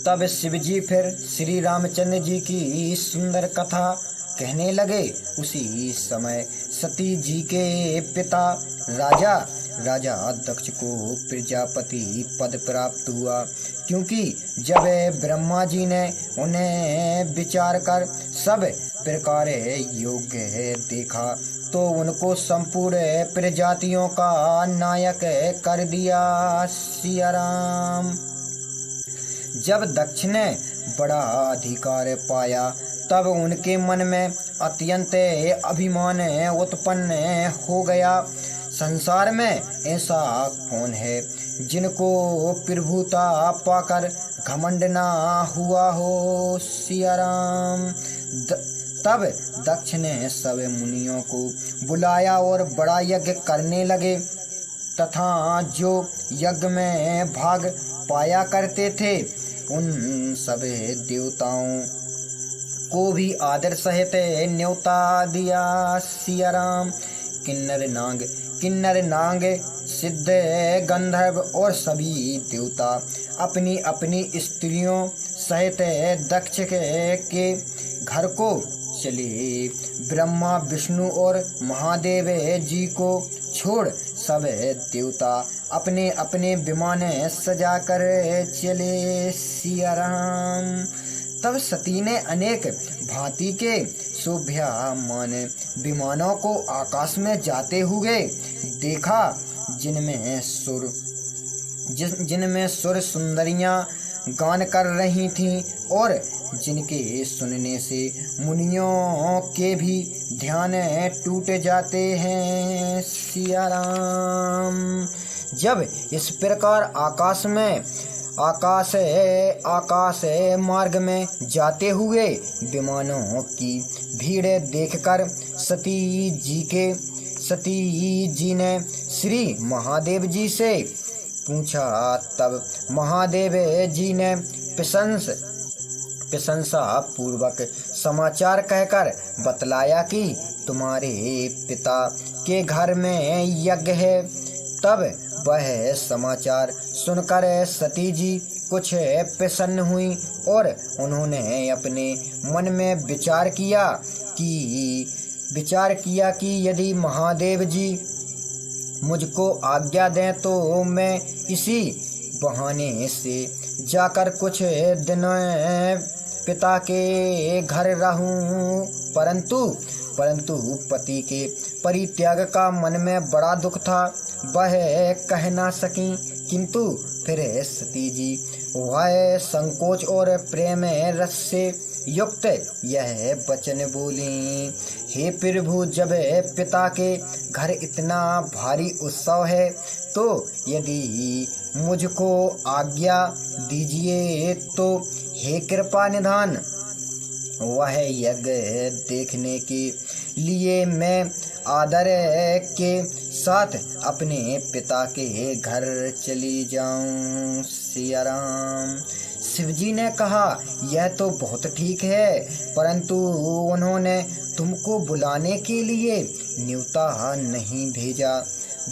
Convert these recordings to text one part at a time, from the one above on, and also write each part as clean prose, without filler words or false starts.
तब शिवजी फिर श्री रामचंद्र जी की सुंदर कथा कहने लगे। उसी समय सती जी के पिता राजा दक्ष को प्रजापति पद प्राप्त हुआ, क्योंकि जब ब्रह्मा जी ने उन्हें विचार कर सब प्रकार योग्य देखा तो उनको संपूर्ण प्रजातियों का नायक कर दिया। सिया राम। जब दक्ष ने बड़ा अधिकार पाया तब उनके मन में अत्यंत अभिमान उत्पन्न हो गया। संसार में ऐसा कौन है जिनको प्रभुता पाकर घमंड ना हुआ हो। सिया राम। तब दक्ष ने सब मुनियों को बुलाया और बड़ा यज्ञ करने लगे तथा जो यज्ञ में भाग पाया करते थे उन सब देवताओं को भी आदर सहित न्योता दिया। सिया राम। किन्नर नाग सिद्ध गंधर्व और सभी देवता अपनी अपनी स्त्रियों सहित दक्ष के घर को चले। ब्रह्मा विष्णु और महादेव जी को छोड़ सब देवता अपने अपने विमान सजा कर चले। सिया राम। तब सती ने अनेक भांति के शोभायमान विमानों को आकाश में जाते हुए देखा, जिनमें सुर सुंदरियां गान कर रही थीं और जिनके सुनने से मुनियों के भी ध्यान टूट जाते हैं। सिया राम। जब इस प्रकार आकाश मार्ग में जाते हुए विमानों की भीड़ देखकर सती जी ने श्री महादेव जी से पूछा। तब महादेव जी ने प्रशंसा पूर्वक समाचार कहकर बतलाया कि तुम्हारे पिता के घर में यज्ञ है। तब वह समाचार सुनकर सती जी कुछ प्रसन्न हुई और उन्होंने अपने मन में विचार किया कि यदि महादेव जी मुझको आज्ञा दें तो मैं इसी बहाने से जाकर कुछ दिन पिता के घर रहूं। परंतु पति के परित्याग का मन में बड़ा दुख था, वह कह ना सकी। किंतु फिर सती जी वह संकोच और प्रेम रस से युक्त यह वचन बोली, हे प्रभु, जब पिता के घर इतना भारी उत्सव है तो यदि मुझको आज्ञा दीजिए तो हे कृपा निधान वह यज्ञ देखने के लिए मैं आदर के साथ अपने पिता के घर चली जाऊं। सिया राम। शिवजी ने कहा, यह तो बहुत ठीक है, परंतु उन्होंने तुमको बुलाने के लिए न्योता नहीं भेजा।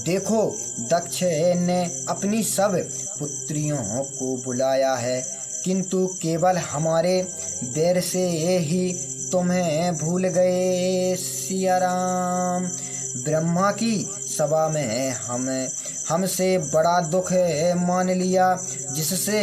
देखो, दक्ष ने अपनी सब पुत्रियों को बुलाया है, किंतु केवल हमारे बैर से ही तुम्हें भूल गए। सिया राम। ब्रह्मा की सभा में हमसे बड़ा दुख मान लिया, जिससे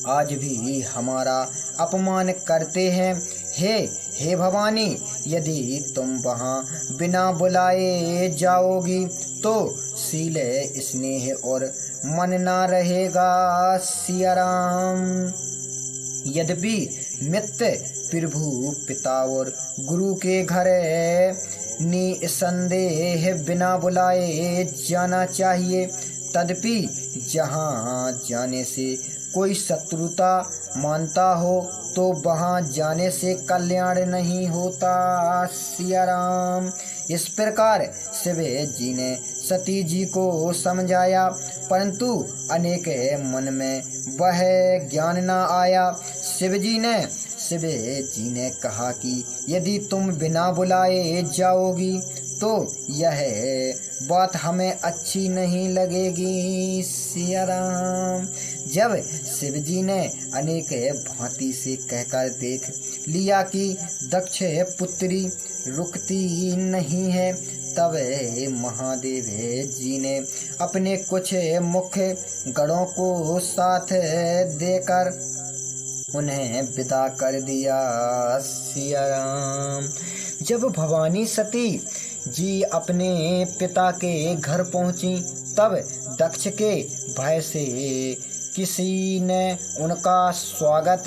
आज भी हमारा अपमान करते हैं। हे भवानी, यदि तुम वहाँ बिना बुलाए जाओगी तो शील स्नेह और मन ना रहेगा। सिया राम। यद्यपि मित्र प्रभु पिता और गुरु के घर निसंदेह बिना बुलाए जाना चाहिए, तदपि जहाँ जाने से कोई शत्रुता मानता हो तो वहाँ जाने से कल्याण नहीं होता। सिया राम। इस प्रकार शिव जी ने सती जी को समझाया, परंतु अनेक मन में वह ज्ञान न आया। शिव जी ने कहा कि यदि तुम बिना बुलाए जाओगी तो यह बात हमें अच्छी नहीं लगेगी। सिया राम। जब शिवजी ने अनेक भांति से कहकर देख लिया कि दक्ष पुत्री रुकती नहीं है, तब महादेव जी ने अपने कुछ मुख्य गणों को साथ देकर उन्हें विदा कर दिया। सिया राम। जब भवानी सती जी अपने पिता के घर पहुंची, तब दक्ष के भय से किसी ने उनका स्वागत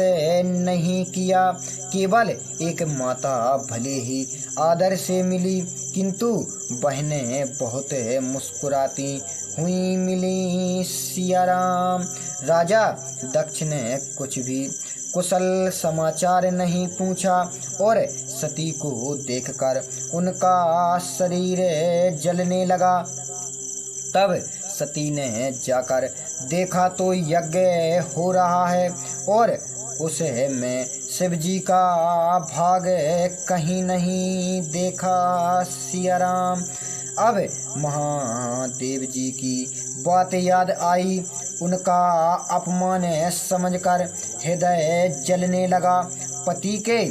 नहीं किया। केवल एक माता भले ही आदर से मिली, किंतु बहनें बहुत मुस्कुराती हुई मिली। सिया राम। राजा दक्ष ने कुछ भी कुशल समाचार नहीं पूछा और सती को देखकर उनका शरीर जलने लगा। तब सती ने जाकर देखा तो यज्ञ हो रहा है और उसे में शिवजी का भाग कहीं नहीं देखा। सिया राम। अब महादेव जी की बात याद आई। उनका अपमान समझकर हृदय जलने लगा। पति के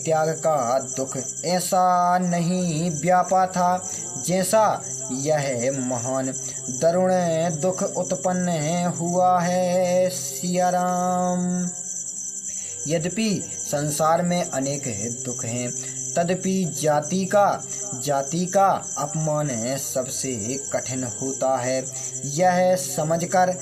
त्याग का दुख ऐसा नहीं व्यापा था जैसा यह महान दारुण दुख उत्पन्न हुआ है। सिया राम। यद्यपि संसार में अनेक दुख हैं, तदपि जाति का अपमान सबसे कठिन होता है। यह समझकर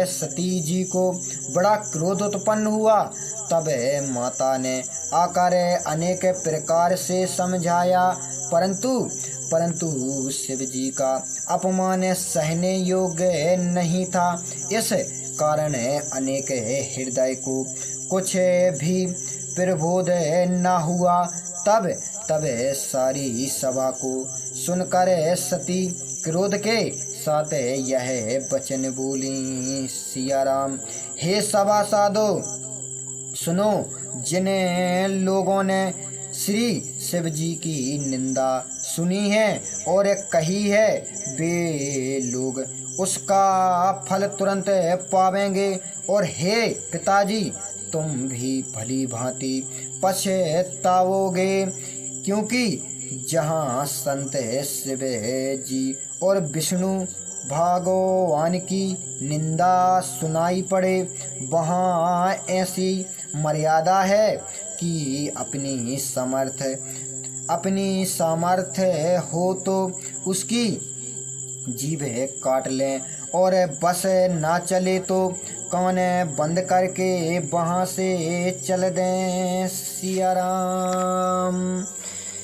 सती जी को बड़ा क्रोध उत्पन्न हुआ। तब माता ने आकर अनेक प्रकार से समझाया, परंतु शिव जी का अपमान सहने योग्य नहीं था। इस कारण अनेक हृदय को कुछ भी प्रबोध न हुआ। तब सारी सभा को सुनकर सती क्रोध के साथ यह वचन बोली। सिया राम। हे सभासदो, सुनो, जिन लोगों ने श्री शिव जी की निंदा सुनी है और कही है, वे लोग उसका फल तुरंत पावेंगे। और हे पिताजी, तुम भी भली भांति पछताओगे, क्योंकि जहाँ संत शिव जी और विष्णु भगवान की निंदा सुनाई पड़े, वहाँ ऐसी मर्यादा है कि अपनी सामर्थ्य हो तो उसकी जीभ काट लें, और बस ना चले तो कान बंद करके वहाँ से चल दें। सिया राम।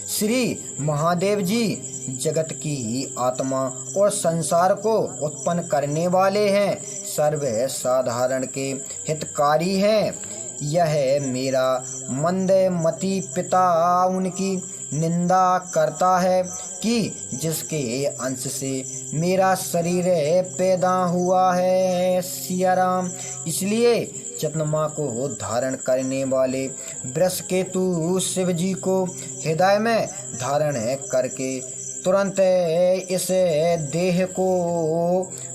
श्री महादेव जी जगत की आत्मा और संसार को उत्पन्न करने वाले हैं, सर्व साधारण के हितकारी हैं। यह मेरा मंदमती पिता उनकी निंदा करता है कि जिसके अंश से मेरा शरीर पैदा हुआ है। सिया राम। इसलिए चतुर्मा को धारण करने वाले वृषकेतु शिव जी को हृदय में धारण करके तुरंत इस देह को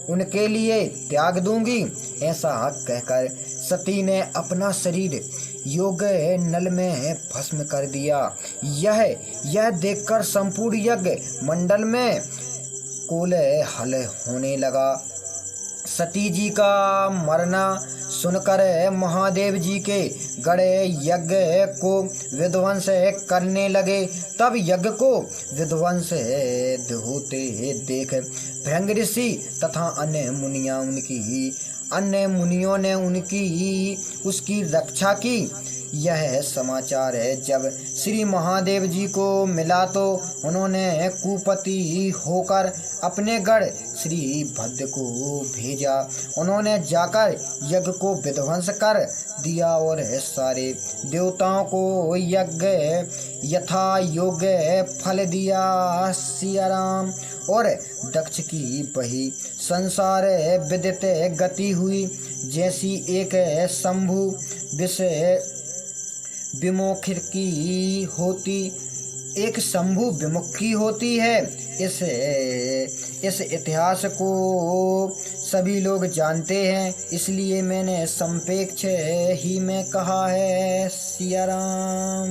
उनके लिए त्याग दूंगी। ऐसा कहकर सती ने अपना शरीर योग नल में भस्म कर दिया। यह देखकर संपूर्ण यज्ञ मंडल में कोलाहल होने लगा। सती जी का मरना सुनकर महादेव जी के गड़े यज्ञ को विध्वंस करने लगे। तब यज्ञ को विध्वंस होते देख भृंग ऋषि तथा अन्य मुनियों ने उसकी रक्षा की। यह समाचार जब श्री महादेव जी को मिला तो उन्होंने कुपति होकर अपने गढ़ श्री भद्र को भेजा। उन्होंने जाकर यज्ञ को विध्वंस कर दिया और सारे देवताओं को यज्ञ यथा योग्य फल दिया। सिया राम। और दक्ष की वही संसार विदित गति हुई, जैसी एक शंभु विमुखी होती है। इस इतिहास को सभी लोग जानते हैं, इसलिए मैंने संक्षेप ही में कहा है। सिया राम।